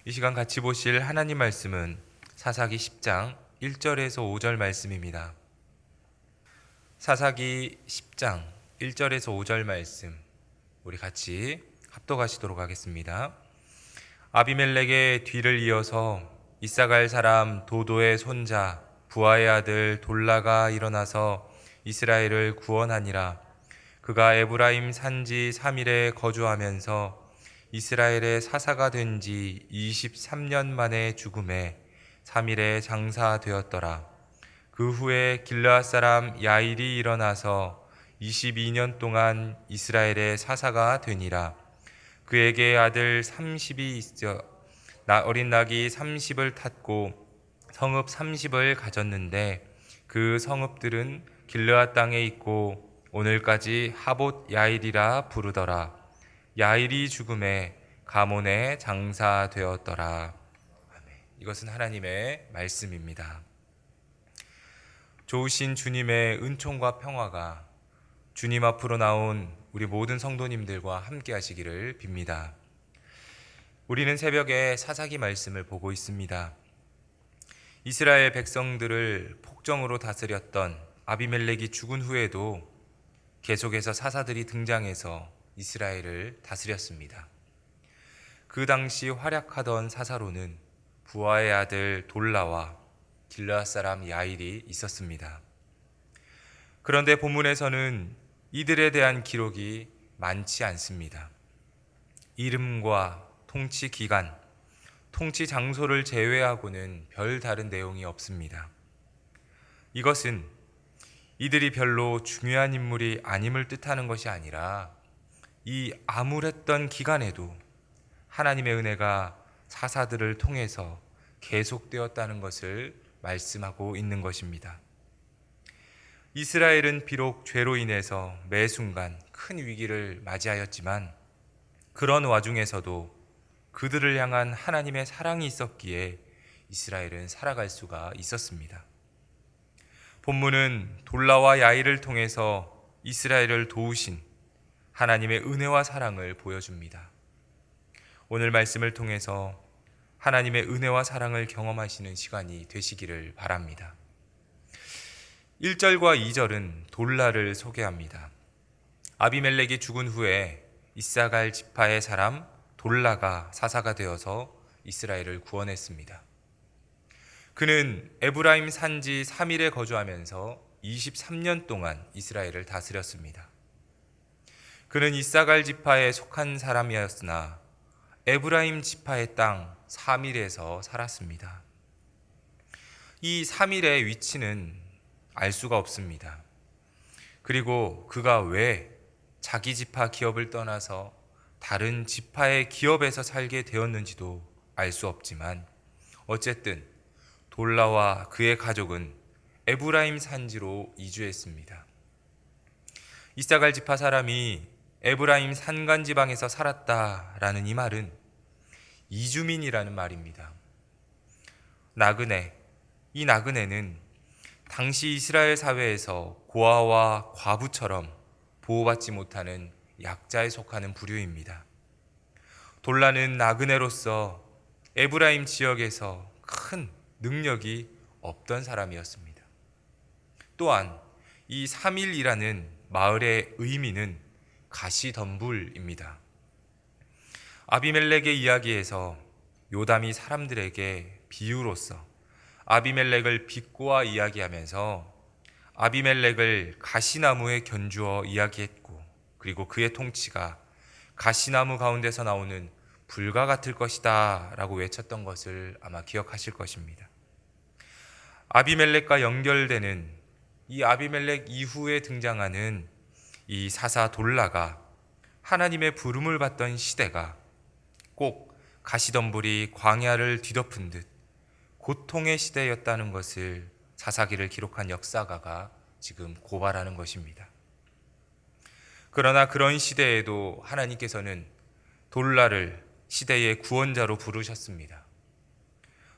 이 시간 같이 보실 하나님 말씀은 사사기 10장 1절에서 5절 말씀입니다. 사사기 10장 1절에서 5절 말씀 우리 같이 합독하시도록 하겠습니다. 아비멜렉의 뒤를 이어서 이사갈 사람 도도의 손자 부하의 아들 돌라가 일어나서 이스라엘을 구원하니라. 그가 에브라임 산지 3일에 거주하면서 이스라엘의 사사가 된 지 23년 만에 죽음에 3일에 장사되었더라. 그 후에 길르앗 사람 야일이 일어나서 22년 동안 이스라엘의 사사가 되니라. 그에게 아들 30이 있어 어린 낙이 30을 탔고 성읍 30을 가졌는데 그 성읍들은 길르앗 땅에 있고 오늘까지 하봇 야일이라 부르더라. 야일이 죽음에 가몬에 장사되었더라. 아멘. 이것은 하나님의 말씀입니다. 좋으신 주님의 은총과 평화가 주님 앞으로 나온 우리 모든 성도님들과 함께 하시기를 빕니다. 우리는 새벽에 사사기 말씀을 보고 있습니다. 이스라엘 백성들을 폭정으로 다스렸던 아비멜렉이 죽은 후에도 계속해서 사사들이 등장해서 이스라엘을 다스렸습니다. 그 당시 활약하던 사사로는 부하의 아들 돌라와 길르앗 사람 야일이 있었습니다. 그런데 본문에서는 이들에 대한 기록이 많지 않습니다. 이름과 통치 기간, 통치 장소를 제외하고는 별 다른 내용이 없습니다. 이것은 이들이 별로 중요한 인물이 아님을 뜻하는 것이 아니라 이 암울했던 기간에도 하나님의 은혜가 사사들을 통해서 계속되었다는 것을 말씀하고 있는 것입니다. 이스라엘은 비록 죄로 인해서 매 순간 큰 위기를 맞이하였지만 그런 와중에서도 그들을 향한 하나님의 사랑이 있었기에 이스라엘은 살아갈 수가 있었습니다. 본문은 돌라와 야일을 통해서 이스라엘을 도우신 하나님의 은혜와 사랑을 보여줍니다. 오늘 말씀을 통해서 하나님의 은혜와 사랑을 경험하시는 시간이 되시기를 바랍니다. 1절과 2절은 돌라를 소개합니다. 아비멜렉이 죽은 후에 이사갈 지파의 사람 돌라가 사사가 되어서 이스라엘을 구원했습니다. 그는 에브라임 산지 3일에 거주하면서 23년 동안 이스라엘을 다스렸습니다. 그는 이사갈 지파에 속한 사람이었으나 에브라임 지파의 땅 3일에서 살았습니다. 이 3일의 위치는 알 수가 없습니다. 그리고 그가 왜 자기 지파 기업을 떠나서 다른 지파의 기업에서 살게 되었는지도 알 수 없지만 어쨌든 돌라와 그의 가족은 에브라임 산지로 이주했습니다. 이사갈 지파 사람이 에브라임 산간 지방에서 살았다라는 이 말은 이주민이라는 말입니다. 나그네, 이 나그네는 당시 이스라엘 사회에서 고아와 과부처럼 보호받지 못하는 약자에 속하는 부류입니다. 돌라는 나그네로서 에브라임 지역에서 큰 능력이 없던 사람이었습니다. 또한 이 3일이라는 마을의 의미는 가시덤불입니다. 아비멜렉의 이야기에서 요담이 사람들에게 비유로서 아비멜렉을 비꼬아 이야기하면서 아비멜렉을 가시나무에 견주어 이야기했고 그리고 그의 통치가 가시나무 가운데서 나오는 불과 같을 것이다 라고 외쳤던 것을 아마 기억하실 것입니다. 아비멜렉과 연결되는 이 아비멜렉 이후에 등장하는 이 사사 돌라가 하나님의 부름을 받던 시대가 꼭 가시덤불이 광야를 뒤덮은 듯 고통의 시대였다는 것을 사사기를 기록한 역사가가 지금 고발하는 것입니다. 그러나 그런 시대에도 하나님께서는 돌라를 시대의 구원자로 부르셨습니다.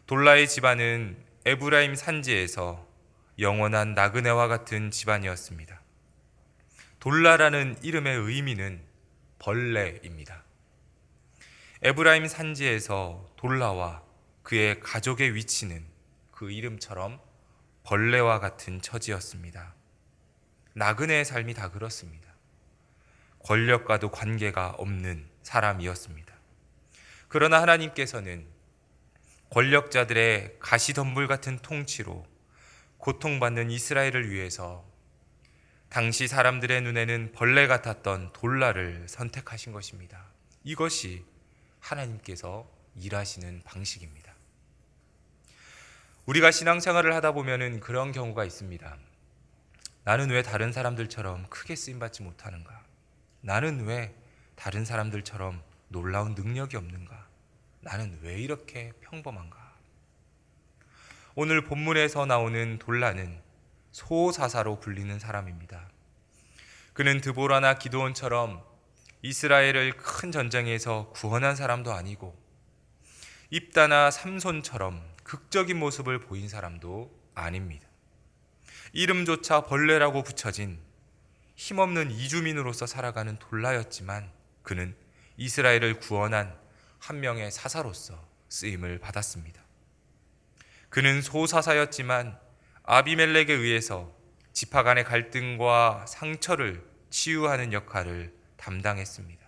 돌라의 집안은 에브라임 산지에서 영원한 나그네와 같은 집안이었습니다. 돌라라는 이름의 의미는 벌레입니다. 에브라임 산지에서 돌라와 그의 가족의 위치는 그 이름처럼 벌레와 같은 처지였습니다. 나그네의 삶이 다 그렇습니다. 권력과도 관계가 없는 사람이었습니다. 그러나 하나님께서는 권력자들의 가시덤불 같은 통치로 고통받는 이스라엘을 위해서 당시 사람들의 눈에는 벌레 같았던 돌라를 선택하신 것입니다. 이것이 하나님께서 일하시는 방식입니다. 우리가 신앙생활을 하다 보면 그런 경우가 있습니다. 나는 왜 다른 사람들처럼 크게 쓰임받지 못하는가? 나는 왜 다른 사람들처럼 놀라운 능력이 없는가? 나는 왜 이렇게 평범한가? 오늘 본문에서 나오는 돌라는 소사사로 불리는 사람입니다. 그는 드보라나 기드온처럼 이스라엘을 큰 전쟁에서 구원한 사람도 아니고 입다나 삼손처럼 극적인 모습을 보인 사람도 아닙니다. 이름조차 벌레라고 붙여진 힘없는 이주민으로서 살아가는 돌라였지만 그는 이스라엘을 구원한 한 명의 사사로서 쓰임을 받았습니다. 그는 소사사였지만 아비멜렉에 의해서 지파 간의 갈등과 상처를 치유하는 역할을 담당했습니다.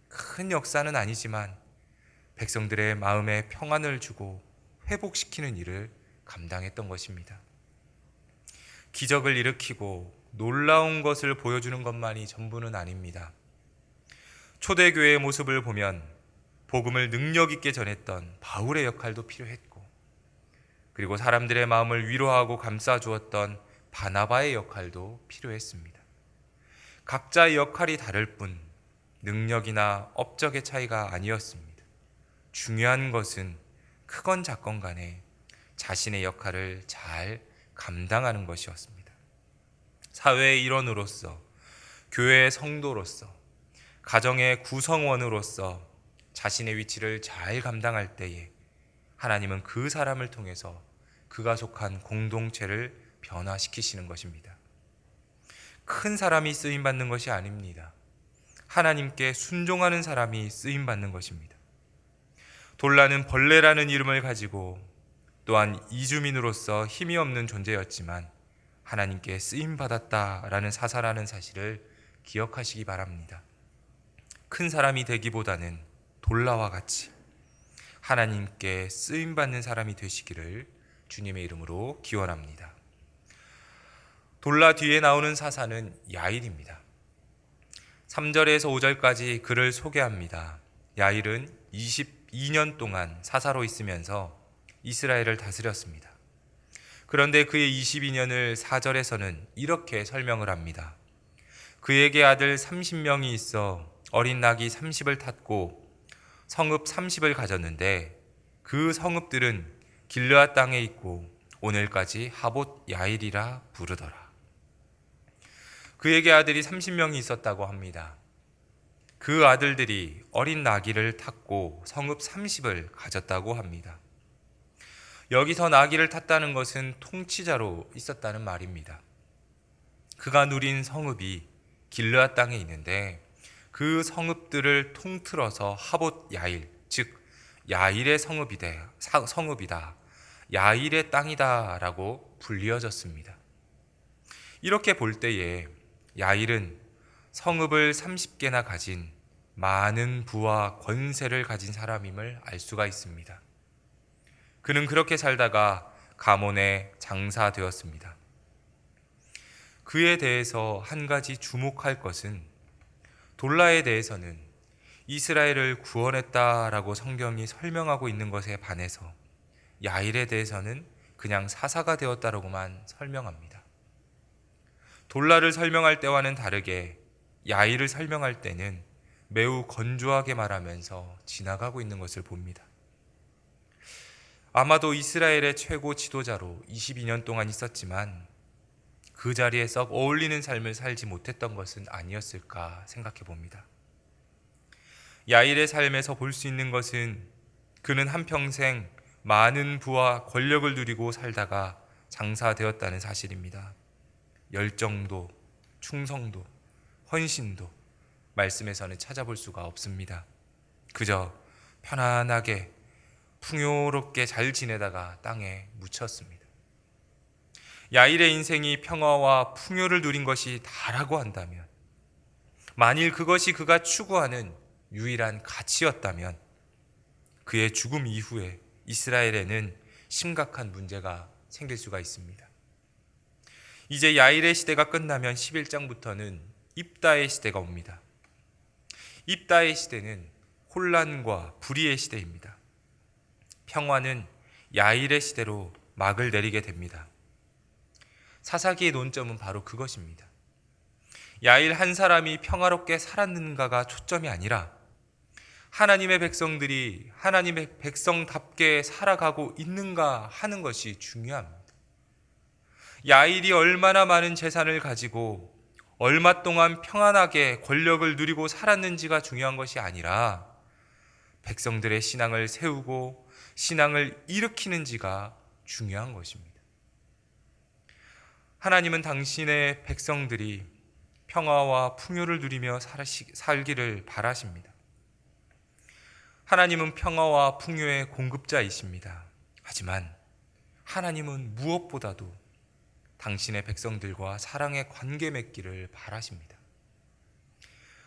큰 역사는 아니지만 백성들의 마음에 평안을 주고 회복시키는 일을 감당했던 것입니다. 기적을 일으키고 놀라운 것을 보여주는 것만이 전부는 아닙니다. 초대교회의 모습을 보면 복음을 능력 있게 전했던 바울의 역할도 필요했고, 그리고 사람들의 마음을 위로하고 감싸주었던 바나바의 역할도 필요했습니다. 각자의 역할이 다를 뿐 능력이나 업적의 차이가 아니었습니다. 중요한 것은 크건 작건 간에 자신의 역할을 잘 감당하는 것이었습니다. 사회의 일원으로서, 교회의 성도로서, 가정의 구성원으로서 자신의 위치를 잘 감당할 때에 하나님은 그 사람을 통해서 그가 속한 공동체를 변화시키시는 것입니다. 큰 사람이 쓰임받는 것이 아닙니다. 하나님께 순종하는 사람이 쓰임받는 것입니다. 돌라는 벌레라는 이름을 가지고 또한 이주민으로서 힘이 없는 존재였지만 하나님께 쓰임받았다라는 사사라는 사실을 기억하시기 바랍니다. 큰 사람이 되기보다는 돌라와 같이 하나님께 쓰임받는 사람이 되시기를 주님의 이름으로 기원합니다. 돌라 뒤에 나오는 사사는 야일입니다. 3절에서 5절까지 그를 소개합니다. 야일은 22년 동안 사사로 있으면서 이스라엘을 다스렸습니다. 그런데 그의 22년을 4절에서는 이렇게 설명을 합니다. 그에게 아들 30명이 있어 어린 낙이 30을 탔고 성읍 30을 가졌는데 그 성읍들은 길르앗 땅에 있고 오늘까지 하봇 야일이라 부르더라. 그에게 아들이 30명이 있었다고 합니다. 그 아들들이 어린 나귀를 탔고 성읍 30을 가졌다고 합니다. 여기서 나귀를 탔다는 것은 통치자로 있었다는 말입니다. 그가 누린 성읍이 길르앗 땅에 있는데 그 성읍들을 통틀어서 하봇 야일, 즉 야일의 성읍이다, 야일의 땅이다 라고 불리어졌습니다. 이렇게 볼 때에 야일은 성읍을 30개나 가진 많은 부와 권세를 가진 사람임을 알 수가 있습니다. 그는 그렇게 살다가 가몬에 장사되었습니다. 그에 대해서 한 가지 주목할 것은 돌라에 대해서는 이스라엘을 구원했다라고 성경이 설명하고 있는 것에 반해서 야일에 대해서는 그냥 사사가 되었다라고만 설명합니다. 돌라를 설명할 때와는 다르게 야일을 설명할 때는 매우 건조하게 말하면서 지나가고 있는 것을 봅니다. 아마도 이스라엘의 최고 지도자로 22년 동안 있었지만 그 자리에 썩 어울리는 삶을 살지 못했던 것은 아니었을까 생각해 봅니다. 야일의 삶에서 볼 수 있는 것은 그는 한평생 많은 부와 권력을 누리고 살다가 장사되었다는 사실입니다. 열정도, 충성도, 헌신도 말씀에서는 찾아볼 수가 없습니다. 그저 편안하게 풍요롭게 잘 지내다가 땅에 묻혔습니다. 야일의 인생이 평화와 풍요를 누린 것이 다라고 한다면, 만일 그것이 그가 추구하는 유일한 가치였다면 그의 죽음 이후에 이스라엘에는 심각한 문제가 생길 수가 있습니다. 이제 야일의 시대가 끝나면 11장부터는 입다의 시대가 옵니다. 입다의 시대는 혼란과 불의의 시대입니다. 평화는 야일의 시대로 막을 내리게 됩니다. 사사기의 논점은 바로 그것입니다. 야일 한 사람이 평화롭게 살았는가가 초점이 아니라 하나님의 백성들이 하나님의 백성답게 살아가고 있는가 하는 것이 중요합니다. 야일이 얼마나 많은 재산을 가지고 얼마 동안 평안하게 권력을 누리고 살았는지가 중요한 것이 아니라 백성들의 신앙을 세우고 신앙을 일으키는지가 중요한 것입니다. 하나님은 당신의 백성들이 평화와 풍요를 누리며 살기를 바라십니다. 하나님은 평화와 풍요의 공급자이십니다. 하지만 하나님은 무엇보다도 당신의 백성들과 사랑의 관계 맺기를 바라십니다.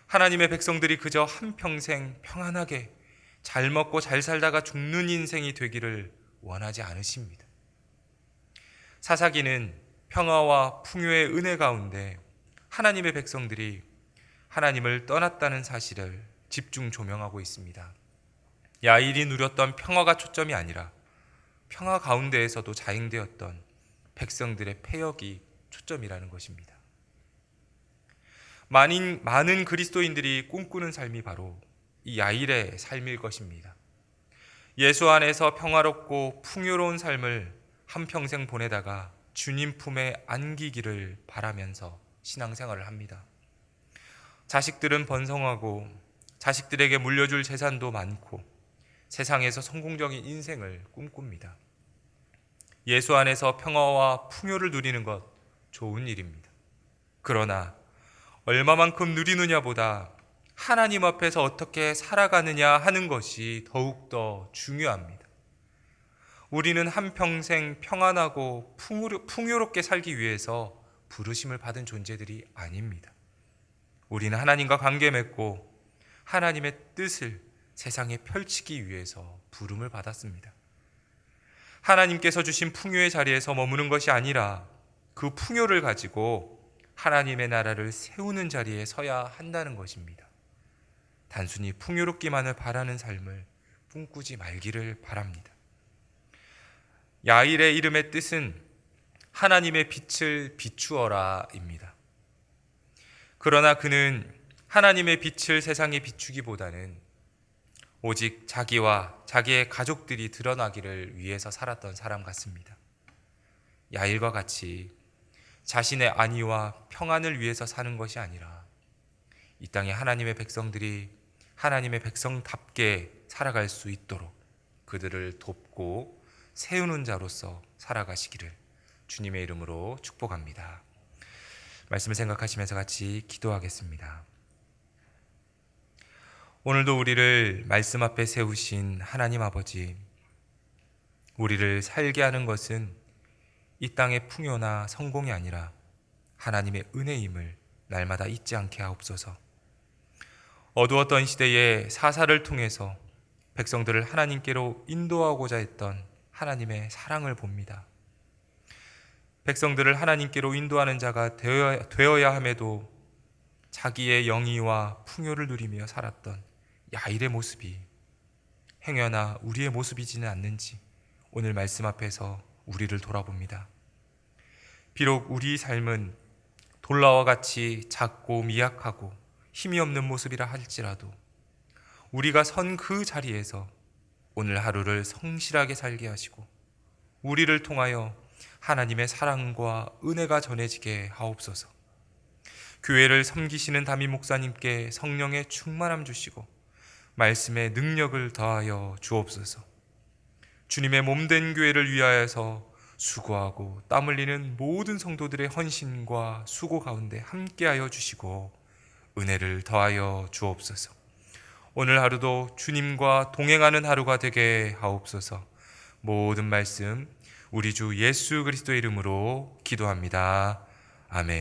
하나님의 백성들이 그저 한평생 평안하게 잘 먹고 잘 살다가 죽는 인생이 되기를 원하지 않으십니다. 사사기는 평화와 풍요의 은혜 가운데 하나님의 백성들이 하나님을 떠났다는 사실을 집중 조명하고 있습니다. 야일이 누렸던 평화가 초점이 아니라 평화 가운데에서도 자행되었던 백성들의 패역이 초점이라는 것입니다. 많은 그리스도인들이 꿈꾸는 삶이 바로 이 야일의 삶일 것입니다. 예수 안에서 평화롭고 풍요로운 삶을 한평생 보내다가 주님 품에 안기기를 바라면서 신앙생활을 합니다. 자식들은 번성하고 자식들에게 물려줄 재산도 많고 세상에서 성공적인 인생을 꿈꿉니다. 예수 안에서 평화와 풍요를 누리는 것 좋은 일입니다. 그러나 얼마만큼 누리느냐보다 하나님 앞에서 어떻게 살아가느냐 하는 것이 더욱더 중요합니다. 우리는 한평생 평안하고 풍요롭게 살기 위해서 부르심을 받은 존재들이 아닙니다. 우리는 하나님과 관계 맺고 하나님의 뜻을 세상에 펼치기 위해서 부름을 받았습니다. 하나님께서 주신 풍요의 자리에서 머무는 것이 아니라 그 풍요를 가지고 하나님의 나라를 세우는 자리에 서야 한다는 것입니다. 단순히 풍요롭기만을 바라는 삶을 꿈꾸지 말기를 바랍니다. 야일의 이름의 뜻은 하나님의 빛을 비추어라입니다. 그러나 그는 하나님의 빛을 세상에 비추기보다는 오직 자기와 자기의 가족들이 드러나기를 위해서 살았던 사람 같습니다. 야일과 같이 자신의 안위와 평안을 위해서 사는 것이 아니라 이 땅에 하나님의 백성들이 하나님의 백성답게 살아갈 수 있도록 그들을 돕고 세우는 자로서 살아가시기를 주님의 이름으로 축복합니다. 말씀을 생각하시면서 같이 기도하겠습니다. 오늘도 우리를 말씀 앞에 세우신 하나님 아버지, 우리를 살게 하는 것은 이 땅의 풍요나 성공이 아니라 하나님의 은혜임을 날마다 잊지 않게 하옵소서. 어두웠던 시대에 사사를 통해서 백성들을 하나님께로 인도하고자 했던 하나님의 사랑을 봅니다. 백성들을 하나님께로 인도하는 자가 되어야 함에도 자기의 영의와 풍요를 누리며 살았던 야일의 모습이 행여나 우리의 모습이지는 않는지 오늘 말씀 앞에서 우리를 돌아봅니다. 비록 우리 삶은 돌라와 같이 작고 미약하고 힘이 없는 모습이라 할지라도 우리가 선 그 자리에서 오늘 하루를 성실하게 살게 하시고 우리를 통하여 하나님의 사랑과 은혜가 전해지게 하옵소서. 교회를 섬기시는 담임 목사님께 성령의 충만함 주시고 말씀의 능력을 더하여 주옵소서. 주님의 몸된 교회를 위하여서 수고하고 땀 흘리는 모든 성도들의 헌신과 수고 가운데 함께하여 주시고 은혜를 더하여 주옵소서. 오늘 하루도 주님과 동행하는 하루가 되게 하옵소서. 모든 말씀 우리 주 예수 그리스도의 이름으로 기도합니다. 아멘.